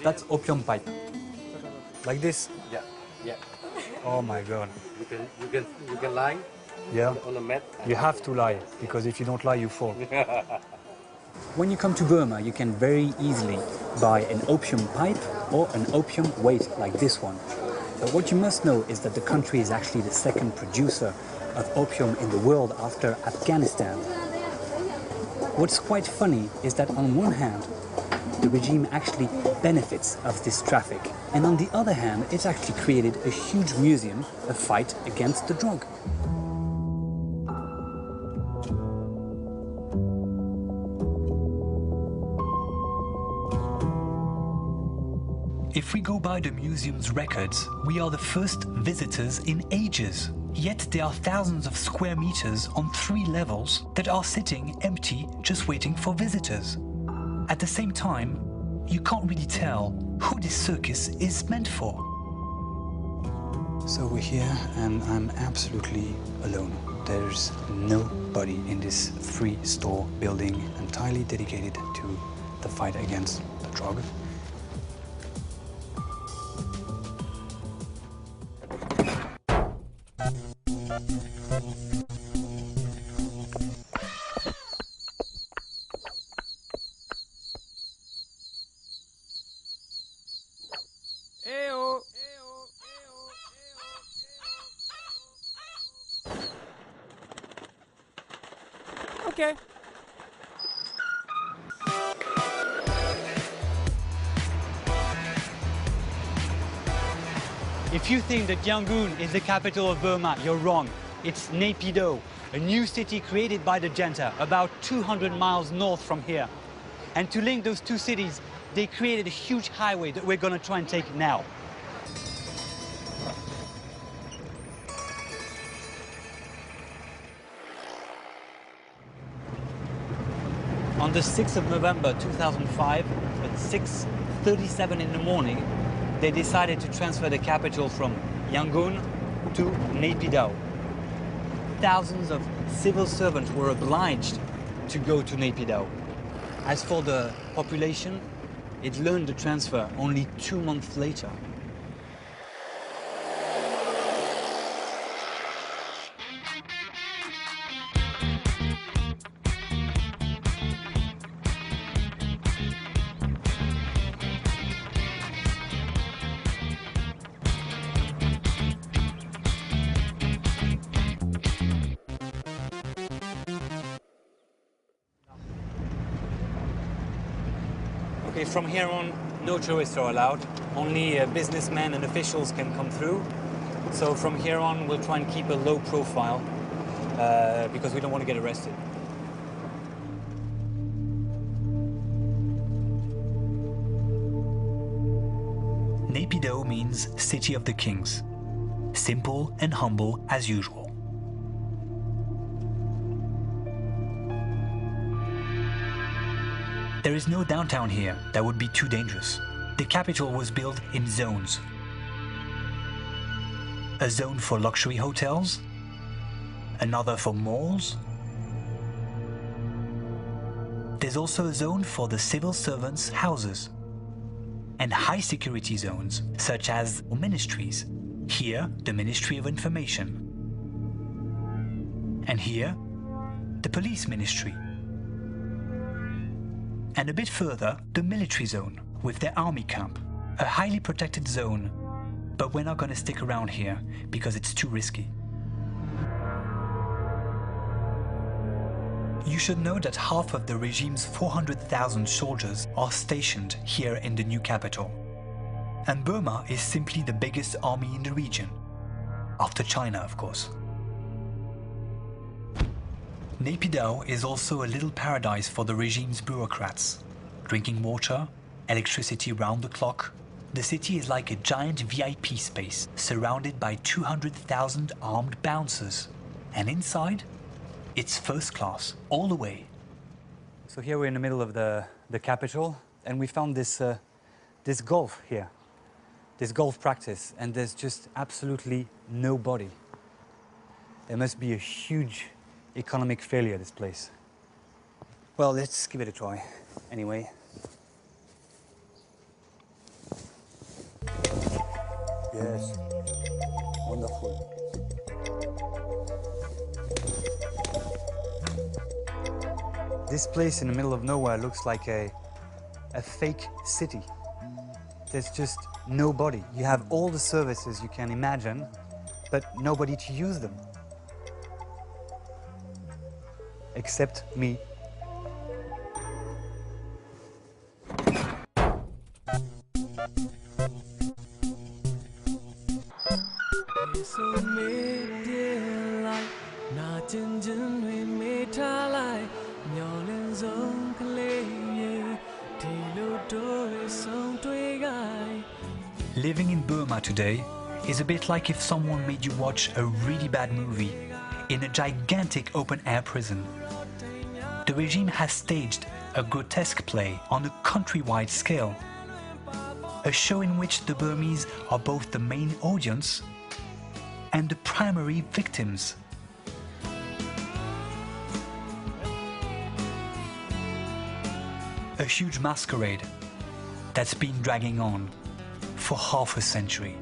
That's opium pipe. Like this? Yeah, yeah. Oh my God. You can lie. Yeah. On the mat. You have to lie, because if you don't lie, you fall. When you come to Burma, you can very easily buy an opium pipe or an opium weight like this one. But what you must know is that the country is actually the second producer of opium in the world after Afghanistan. What's quite funny is that on one hand, the regime actually benefits of this traffic, and on the other hand, it's actually created a huge museum, a fight against the drug. If we go by the museum's records, we are the first visitors in ages. Yet there are thousands of square meters on 3 levels that are sitting empty, just waiting for visitors. At the same time, you can't really tell who this circus is meant for. So we're here and I'm absolutely alone. There's nobody in this 3-store building entirely dedicated to the fight against the drug. Okay. If you think that Yangon is the capital of Burma, you're wrong. It's Naypyidaw, a new city created by the junta about 200 miles north from here. And to link those two cities, they created a huge highway that we're going to try and take now. On the 6th of November 2005, at 6:37 in the morning, they decided to transfer the capital from Yangon to Naypyidaw. Thousands of civil servants were obliged to go to Naypyidaw. As for the population, it learned the transfer only 2 months later. Okay, from here on, no tourists are allowed. Only businessmen and officials can come through. So from here on, we'll try and keep a low profile because we don't want to get arrested. Naypyidaw means City of the Kings. Simple and humble as usual. There is no downtown here. That would be too dangerous. The capital was built in zones. A zone for luxury hotels, another for malls. There's also a zone for the civil servants' houses, and high security zones, such as ministries. Here, the Ministry of Information. And here, the Police Ministry. And a bit further, the military zone, with their army camp. A highly protected zone, but we're not going to stick around here because it's too risky. You should know that half of the regime's 400,000 soldiers are stationed here in the new capital. And Burma is simply the biggest army in the region, after China, of course. Naypyidaw is also a little paradise for the regime's bureaucrats. Drinking water, electricity round the clock. The city is like a giant VIP space, surrounded by 200,000 armed bouncers. And inside, it's first class, all the way. So here we're in the middle of the capital, and we found this golf here. This golf practice, and there's just absolutely nobody. There must be a huge economic failure, this place. Well, let's give it a try, anyway. Yes. Wonderful. This place in the middle of nowhere looks like a fake city. There's just nobody. You have all the services you can imagine, but nobody to use them. Except me. Living in Burma today is a bit like if someone made you watch a really bad movie in a gigantic open-air prison. The regime has staged a grotesque play on a countrywide scale, a show in which the Burmese are both the main audience and the primary victims. A huge masquerade that's been dragging on for half a century.